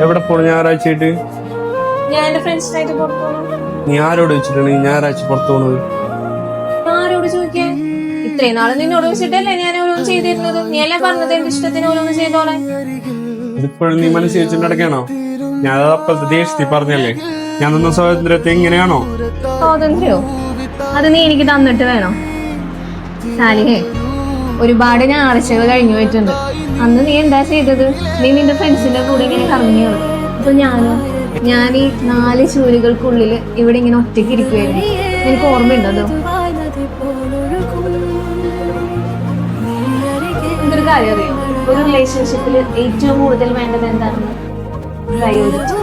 എവിടെ പോണു ഞായറാഴ്ചയായിട്ട്? ഞാൻ എന്റെ ഫ്രണ്ട്സിനായിട്ട് പുറത്തു പോകണം. നീ ആരോട് വെച്ചിട്ടാണ് ഈ ഞായറാഴ്ച പുറത്തു പോണത്? ആരോട് ചോദിക്കാൻ? ഇത്രയും നാളെ നിന്നോട് വെച്ചിട്ടല്ലേ ഞാൻ ഓരോന്ന് ചെയ്തിരുന്നത്. നീ അല്ലേ പറഞ്ഞത് എന്റെ ഇഷ്ടത്തിന് ഓരോന്ന് ചെയ്തോളെ. ഇതിപ്പോഴും നീ മനസ്സിൽ വെച്ചിട്ട് നടക്കണോ? ഞാൻ അപ്പോഴത്തെ ദേഷ്യത്തിൽ പറഞ്ഞല്ലേ, ഞാൻ നിന്ന സ്വാതന്ത്ര്യത്തെ എങ്ങനെയാണോ? സ്വാതന്ത്ര്യോ? അത് നീ എനിക്ക് തന്നിട്ട് വേണം. സാലിഹേ, ഒരുപാട് ഞായറാഴ്ചകൾ കഴിഞ്ഞു പോയിട്ടുണ്ട്. അന്ന് നീ എന്താ ചെയ്തത്? നീ നിന്റെ ഫ്രണ്ട്സിന്റെ കൂടെ ഇങ്ങനെ കറങ്ങിയാണ്. അപ്പൊ ഞാൻ ഈ 4 ചുവരുകൾക്കുള്ളില് ഇവിടെ ഇങ്ങനെ ഒറ്റയ്ക്ക് ഇരിക്കുവായിരുന്നു. നിനക്ക് ഓർമ്മയുണ്ടോ? ഇതൊരു കാര്യം അറിയാം, ഒരു റിലേഷൻഷിപ്പിൽ ഏറ്റവും കൂടുതൽ വേണ്ടത് എന്താണെന്ന്? പ്രയോറിറ്റി.